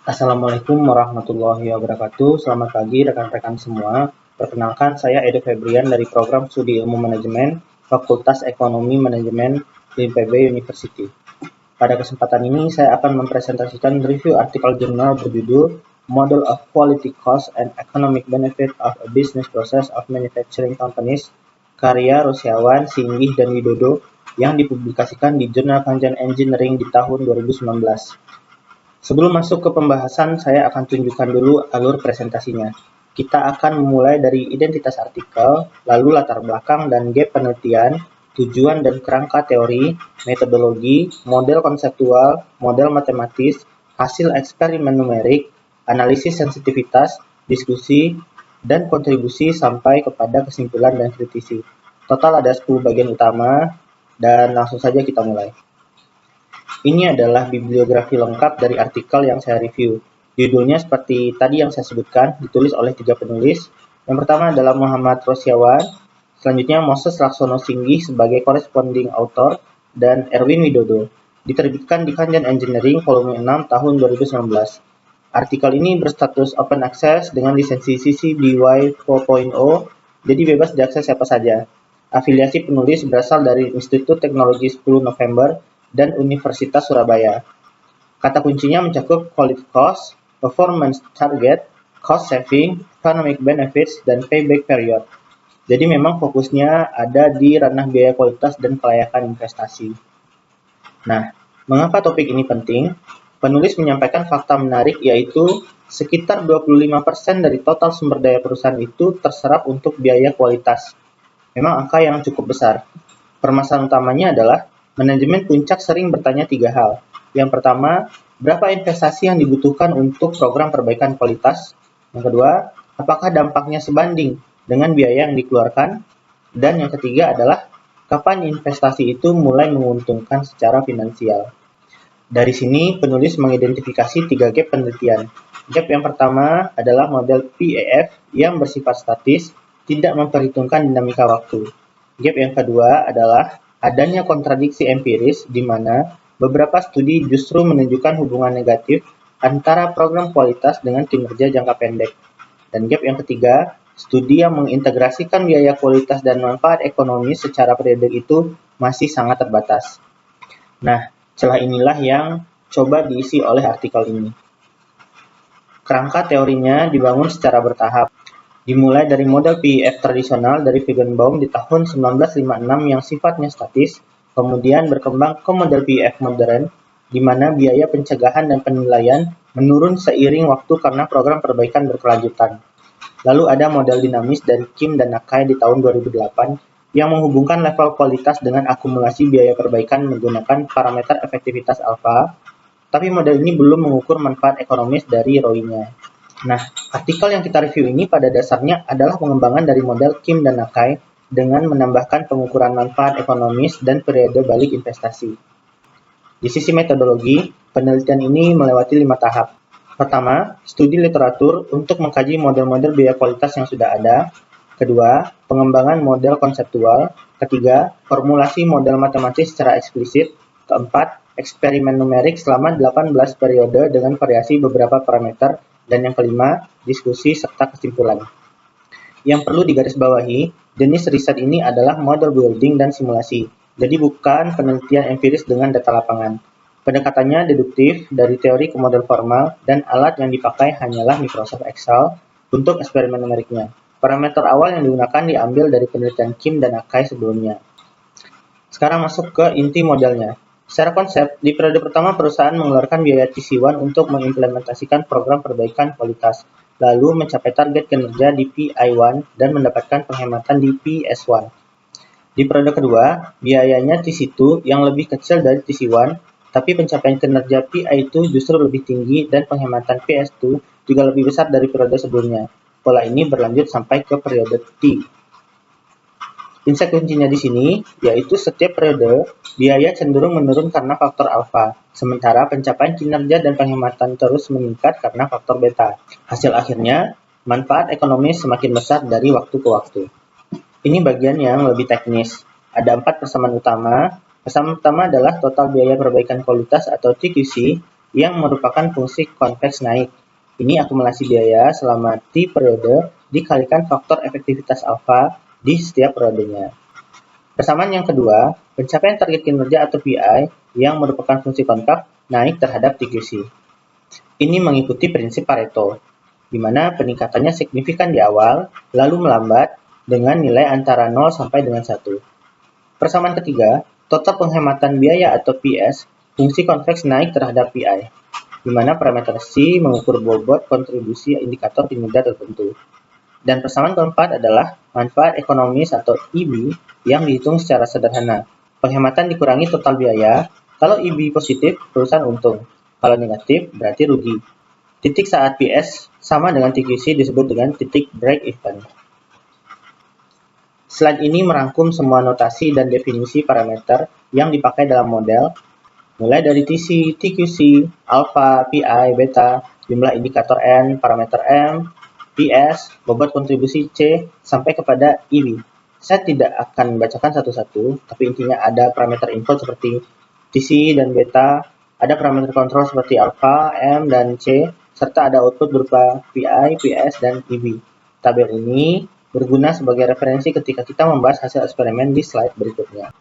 Assalamualaikum warahmatullahi wabarakatuh. Selamat pagi rekan-rekan semua. Perkenalkan, saya Edo Febrian dari Program Studi Ilmu Manajemen, Fakultas Ekonomi Manajemen IPB University. Pada kesempatan ini, saya akan mempresentasikan review artikel jurnal berjudul Model of Quality Cost and Economic Benefit of a Business Process of Manufacturing Companies, karya Rosyawan, Singgih, dan Widodo, yang dipublikasikan di Jurnal Kajian Engineering di tahun 2019. Sebelum masuk ke pembahasan, saya akan tunjukkan dulu alur presentasinya. Kita akan memulai dari identitas artikel, lalu latar belakang dan gap penelitian, tujuan dan kerangka teori, metodologi, model konseptual, model matematis, hasil eksperimen numerik, analisis sensitivitas, diskusi, dan kontribusi sampai kepada kesimpulan dan kritisi. Total ada 10 bagian utama, dan langsung saja kita mulai. Ini adalah bibliografi lengkap dari artikel yang saya review. Judulnya seperti tadi yang saya sebutkan, ditulis oleh 3 penulis. Yang pertama adalah Muhammad Rosyawan, selanjutnya Moses Laksono Singgih sebagai corresponding author, dan Erwin Widodo. Diterbitkan di Kajian Engineering volume 6 tahun 2019. Artikel ini berstatus open access dengan lisensi CC BY 4.0, jadi bebas diakses siapa saja. Afiliasi penulis berasal dari Institut Teknologi 10 November dan Universitas Surabaya. Kata kuncinya mencakup quality cost, performance target, cost saving, economic benefits, dan payback period. Jadi memang fokusnya ada di ranah biaya kualitas dan kelayakan investasi. Nah, mengapa topik ini penting? Penulis menyampaikan fakta menarik, yaitu sekitar 25% dari total sumber daya perusahaan itu terserap untuk biaya kualitas. Memang angka yang cukup besar. Permasalahan utamanya adalah manajemen puncak sering bertanya 3 hal. Yang pertama, berapa investasi yang dibutuhkan untuk program perbaikan kualitas? Yang kedua, apakah dampaknya sebanding dengan biaya yang dikeluarkan? Dan yang ketiga adalah, kapan investasi itu mulai menguntungkan secara finansial? Dari sini, penulis mengidentifikasi 3 gap penelitian. Gap yang pertama adalah model PEF yang bersifat statis, tidak memperhitungkan dinamika waktu. Gap yang kedua adalah adanya kontradiksi empiris di mana beberapa studi justru menunjukkan hubungan negatif antara program kualitas dengan kinerja jangka pendek. Dan gap yang ketiga, studi yang mengintegrasikan biaya kualitas dan manfaat ekonomi secara periode itu masih sangat terbatas. Nah, celah inilah yang coba diisi oleh artikel ini. Kerangka teorinya dibangun secara bertahap. Dimulai dari model PEF tradisional dari Feigenbaum di tahun 1956 yang sifatnya statis, kemudian berkembang ke model PEF modern, di mana biaya pencegahan dan penilaian menurun seiring waktu karena program perbaikan berkelanjutan. Lalu ada model dinamis dari Kim dan Nakai di tahun 2008 yang menghubungkan level kualitas dengan akumulasi biaya perbaikan menggunakan parameter efektivitas alfa, tapi model ini belum mengukur manfaat ekonomis dari ROI-nya. Nah, artikel yang kita review ini pada dasarnya adalah pengembangan dari model Kim dan Nakai dengan menambahkan pengukuran manfaat ekonomis dan periode balik investasi. Di sisi metodologi, penelitian ini melewati 5 tahap. Pertama, studi literatur untuk mengkaji model-model biaya kualitas yang sudah ada. Kedua, pengembangan model konseptual. Ketiga, formulasi model matematis secara eksplisit. Keempat, eksperimen numerik selama 18 periode dengan variasi beberapa parameter. Dan yang kelima, diskusi serta kesimpulan. Yang perlu digarisbawahi, jenis riset ini adalah model building dan simulasi, jadi bukan penelitian empiris dengan data lapangan. Pendekatannya deduktif dari teori ke model formal, dan alat yang dipakai hanyalah Microsoft Excel untuk eksperimen numeriknya. Parameter awal yang digunakan diambil dari penelitian Kim dan Akai sebelumnya. Sekarang masuk ke inti modelnya. Secara konsep, di periode pertama perusahaan mengeluarkan biaya TC1 untuk mengimplementasikan program perbaikan kualitas, lalu mencapai target kinerja di PI1 dan mendapatkan penghematan di PS1. Di periode kedua, biayanya TC2 yang lebih kecil dari TC1, tapi pencapaian kinerja PI2 justru lebih tinggi dan penghematan PS2 juga lebih besar dari periode sebelumnya. Pola ini berlanjut sampai ke periode T. Insight kuncinya di sini, yaitu setiap periode, biaya cenderung menurun karena faktor alfa, sementara pencapaian kinerja dan penghematan terus meningkat karena faktor beta. Hasil akhirnya, manfaat ekonomi semakin besar dari waktu ke waktu. Ini bagian yang lebih teknis. Ada 4 persamaan utama. Persamaan pertama adalah total biaya perbaikan kualitas atau TQC, yang merupakan fungsi konveks naik. Ini akumulasi biaya selama T periode dikalikan faktor efektivitas alfa di setiap periodenya. Persamaan yang kedua, pencapaian target kinerja atau PI yang merupakan fungsi konkav naik terhadap TQC. Ini mengikuti prinsip Pareto, di mana peningkatannya signifikan di awal, lalu melambat dengan nilai antara 0 sampai dengan 1. Persamaan ketiga, total penghematan biaya atau PS, fungsi konveks naik terhadap PI, di mana parameter C mengukur bobot kontribusi indikator kinerja tertentu. Dan persamaan keempat adalah manfaat ekonomis atau EB yang dihitung secara sederhana. Penghematan dikurangi total biaya, kalau EB positif, perusahaan untung. Kalau negatif, berarti rugi. Titik saat PS sama dengan TQC disebut dengan titik break even. Slide ini merangkum semua notasi dan definisi parameter yang dipakai dalam model, mulai dari TC, TQC, alpha, PI, beta, jumlah indikator N, parameter M, PS, bobot kontribusi C, sampai kepada EB. Saya tidak akan membacakan satu-satu, tapi intinya ada parameter input seperti TC dan beta, ada parameter kontrol seperti alpha, M, dan C, serta ada output berupa PI, PS, dan EB. Tabel ini berguna sebagai referensi ketika kita membahas hasil eksperimen di slide berikutnya.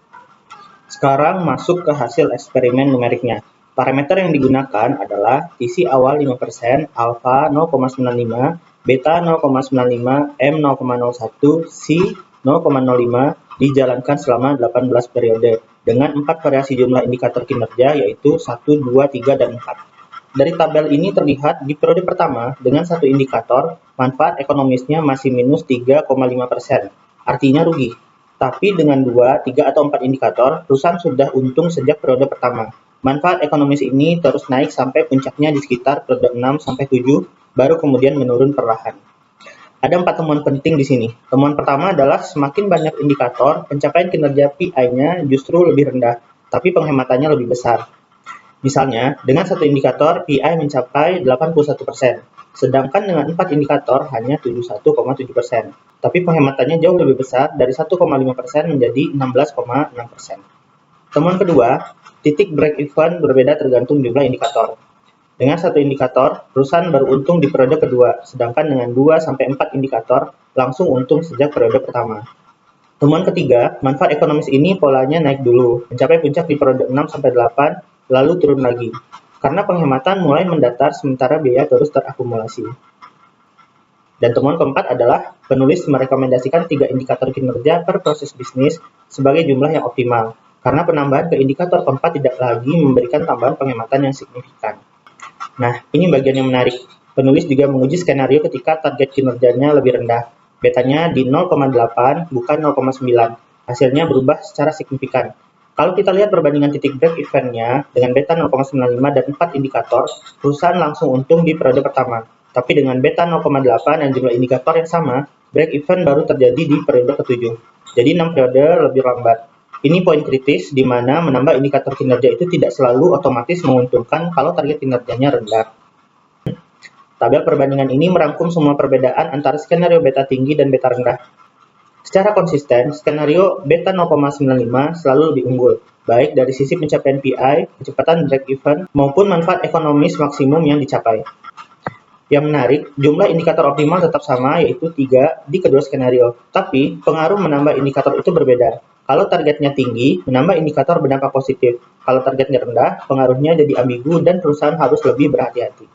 Sekarang masuk ke hasil eksperimen numeriknya. Parameter yang digunakan adalah TC awal 5%, alpha 0,95, beta 0,95, M 0,01, C 0,05 dijalankan selama 18 periode dengan 4 variasi jumlah indikator kinerja yaitu 1, 2, 3, dan 4. Dari tabel ini terlihat di periode pertama dengan satu indikator, manfaat ekonomisnya masih minus 3,5%, artinya rugi. Tapi dengan 2, 3, atau 4 indikator, perusahaan sudah untung sejak periode pertama. Manfaat ekonomis ini terus naik sampai puncaknya di sekitar periode 6-7, baru kemudian menurun perlahan. Ada 4 temuan penting di sini. Temuan pertama adalah semakin banyak indikator, pencapaian kinerja PI-nya justru lebih rendah, tapi penghematannya lebih besar. Misalnya, dengan satu indikator, PI mencapai 81%, sedangkan dengan 4 indikator hanya 71,7%. Tapi penghematannya jauh lebih besar, dari 1,5% menjadi 16,6%. Temuan kedua, titik break-even berbeda tergantung jumlah indikator. Dengan satu indikator, perusahaan baru untung di periode kedua, sedangkan dengan 2-4 indikator, langsung untung sejak periode pertama. Temuan ketiga, manfaat ekonomis ini polanya naik dulu, mencapai puncak di periode 6-8, lalu turun lagi, karena penghematan mulai mendatar sementara biaya terus terakumulasi. Dan temuan keempat adalah penulis merekomendasikan 3 indikator kinerja per proses bisnis sebagai jumlah yang optimal, karena penambahan ke indikator keempat tidak lagi memberikan tambahan penghematan yang signifikan. Nah, ini bagian yang menarik. Penulis juga menguji skenario ketika target kinerjanya lebih rendah, betanya di 0,8 bukan 0,9. Hasilnya berubah secara signifikan. Kalau kita lihat perbandingan titik break even-nya dengan beta 0,95 dan 4 indikator, perusahaan langsung untung di periode pertama. Tapi dengan beta 0,8 dan jumlah indikator yang sama, break even baru terjadi di periode ke-7. Jadi 6 periode lebih lambat. Ini poin kritis di mana menambah indikator kinerja itu tidak selalu otomatis menguntungkan kalau target kinerjanya rendah. Tabel perbandingan ini merangkum semua perbedaan antara skenario beta tinggi dan beta rendah. Secara konsisten, skenario beta 0,95 selalu lebih unggul, baik dari sisi pencapaian PI, kecepatan break-even, maupun manfaat ekonomis maksimum yang dicapai. Yang menarik, jumlah indikator optimal tetap sama, yaitu 3 di kedua skenario. Tapi, pengaruh menambah indikator itu berbeda. Kalau targetnya tinggi, menambah indikator berdampak positif. Kalau targetnya rendah, pengaruhnya jadi ambigu dan perusahaan harus lebih berhati-hati.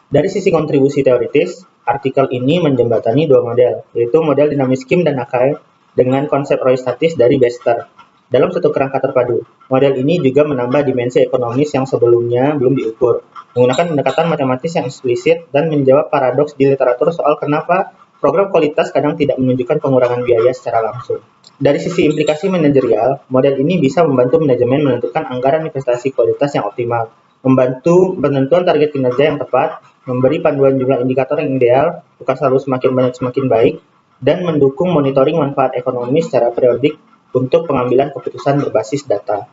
Dari sisi kontribusi teoritis, artikel ini menjembatani 2 model, yaitu model dinamis Kim dan Akai dengan konsep Roy-Statis dari Bester dalam satu kerangka terpadu. Model ini juga menambah dimensi ekonomis yang sebelumnya belum diukur, menggunakan pendekatan matematis yang eksplisit dan menjawab paradoks di literatur soal kenapa program kualitas kadang tidak menunjukkan pengurangan biaya secara langsung. Dari sisi implikasi manajerial, model ini bisa membantu manajemen menentukan anggaran investasi kualitas yang optimal, membantu penentuan target kinerja yang tepat, memberi panduan jumlah indikator yang ideal, bukan selalu semakin banyak semakin baik, dan mendukung monitoring manfaat ekonomi secara periodik untuk pengambilan keputusan berbasis data.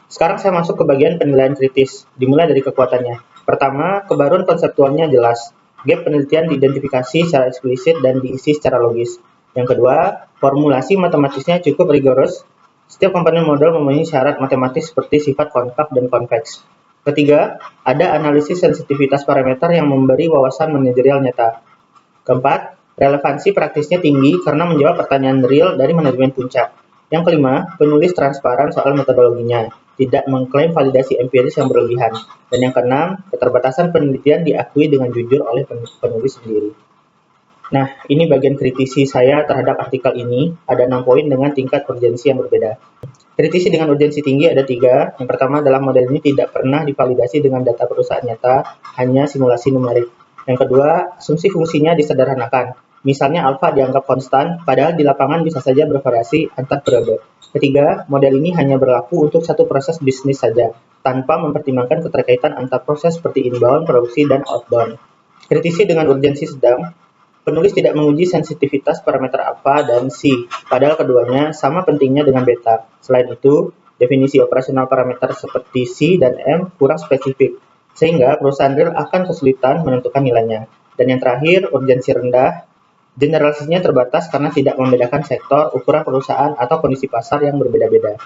Sekarang saya masuk ke bagian penilaian kritis, dimulai dari kekuatannya. Pertama, kebaruan konseptualnya jelas. Gap penelitian diidentifikasi secara eksplisit dan diisi secara logis. Yang kedua, formulasi matematisnya cukup rigorous. Setiap komponen model memenuhi syarat matematis seperti sifat konkav dan konveks. Ketiga, ada analisis sensitivitas parameter yang memberi wawasan manajerial nyata. Keempat, relevansi praktisnya tinggi karena menjawab pertanyaan real dari manajemen puncak. Yang kelima, penulis transparan soal metodologinya, tidak mengklaim validasi empiris yang berlebihan. Dan yang keenam, keterbatasan penelitian diakui dengan jujur oleh penulis sendiri. Nah, ini bagian kritisi saya terhadap artikel ini. Ada 6 poin dengan tingkat urgensi yang berbeda. Kritisi dengan urgensi tinggi ada 3. Yang pertama, dalam model ini tidak pernah divalidasi dengan data perusahaan nyata, hanya simulasi numerik. Yang kedua, asumsi fungsinya disederhanakan. Misalnya alfa dianggap konstan, padahal di lapangan bisa saja bervariasi antar periode. Ketiga, model ini hanya berlaku untuk satu proses bisnis saja, tanpa mempertimbangkan keterkaitan antar proses seperti inbound, produksi, dan outbound. Kritisi dengan urgensi sedang. Penulis tidak menguji sensitivitas parameter alpha dan C, padahal keduanya sama pentingnya dengan beta. Selain itu, definisi operasional parameter seperti C dan M kurang spesifik, sehingga perusahaan real akan kesulitan menentukan nilainya. Dan yang terakhir, urgensi rendah. Generalisasinya terbatas karena tidak membedakan sektor, ukuran perusahaan, atau kondisi pasar yang berbeda-beda.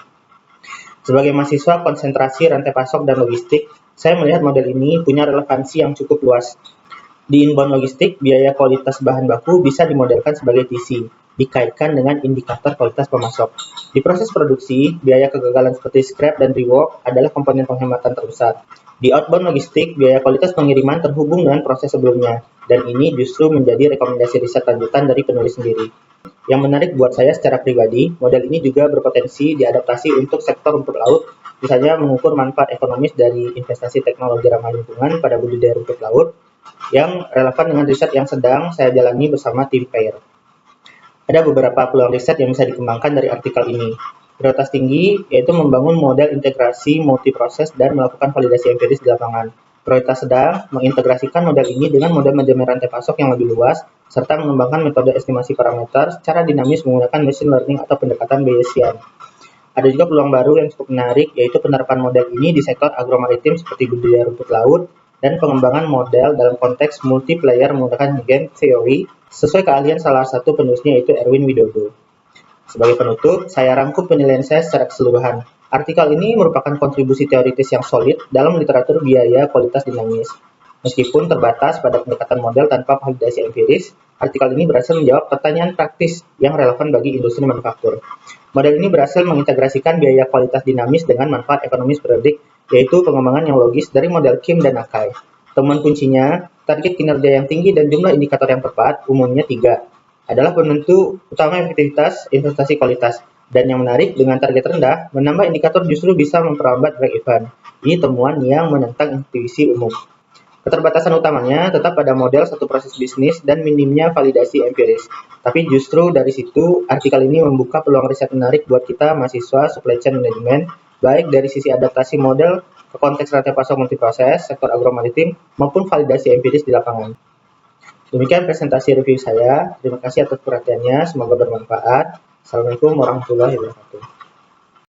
Sebagai mahasiswa konsentrasi rantai pasok dan logistik, saya melihat model ini punya relevansi yang cukup luas. Di inbound logistik, biaya kualitas bahan baku bisa dimodelkan sebagai TC, dikaitkan dengan indikator kualitas pemasok. Di proses produksi, biaya kegagalan seperti scrap dan rework adalah komponen penghematan terbesar. Di outbound logistik, biaya kualitas pengiriman terhubung dengan proses sebelumnya, dan ini justru menjadi rekomendasi riset lanjutan dari penulis sendiri. Yang menarik buat saya secara pribadi, model ini juga berpotensi diadaptasi untuk sektor rumput laut, misalnya mengukur manfaat ekonomis dari investasi teknologi ramah lingkungan pada budidaya rumput laut, yang relevan dengan riset yang sedang saya jalani bersama tim PAIR. Ada beberapa peluang riset yang bisa dikembangkan dari artikel ini. Prioritas tinggi yaitu membangun model integrasi multiproses dan melakukan validasi empiris di lapangan. Prioritas sedang mengintegrasikan model ini dengan model manajemen rantai pasok yang lebih luas, serta mengembangkan metode estimasi parameter secara dinamis menggunakan machine learning atau pendekatan Bayesian. Ada juga peluang baru yang cukup menarik, yaitu penerapan model ini di sektor agromaritim seperti budidaya rumput laut, dan pengembangan model dalam konteks multiplayer menggunakan game theory sesuai keahlian salah satu penulisnya yaitu Erwin Widodo. Sebagai penutup, saya rangkum penilaian saya secara keseluruhan. Artikel ini merupakan kontribusi teoritis yang solid dalam literatur biaya kualitas dinamis. Meskipun terbatas pada pendekatan model tanpa validasi empiris, artikel ini berhasil menjawab pertanyaan praktis yang relevan bagi industri manufaktur. Model ini berhasil mengintegrasikan biaya kualitas dinamis dengan manfaat ekonomis periodik, yaitu pengembangan yang logis dari model Kim dan Akai. Temuan kuncinya, target kinerja yang tinggi dan jumlah indikator yang tepat, umumnya 3, adalah penentu utama efektivitas investasi kualitas. Dan yang menarik, dengan target rendah, menambah indikator justru bisa memperlambat break-even. Ini temuan yang menentang intuisi umum. Keterbatasan utamanya tetap pada model satu proses bisnis dan minimnya validasi empiris. Tapi justru dari situ, artikel ini membuka peluang riset menarik buat kita mahasiswa supply chain management, baik dari sisi adaptasi model ke konteks rantai pasok multiproses, sektor agromaritim, maupun validasi empiris di lapangan. Demikian presentasi review saya. Terima kasih atas perhatiannya. Semoga bermanfaat. Assalamualaikum warahmatullahi wabarakatuh.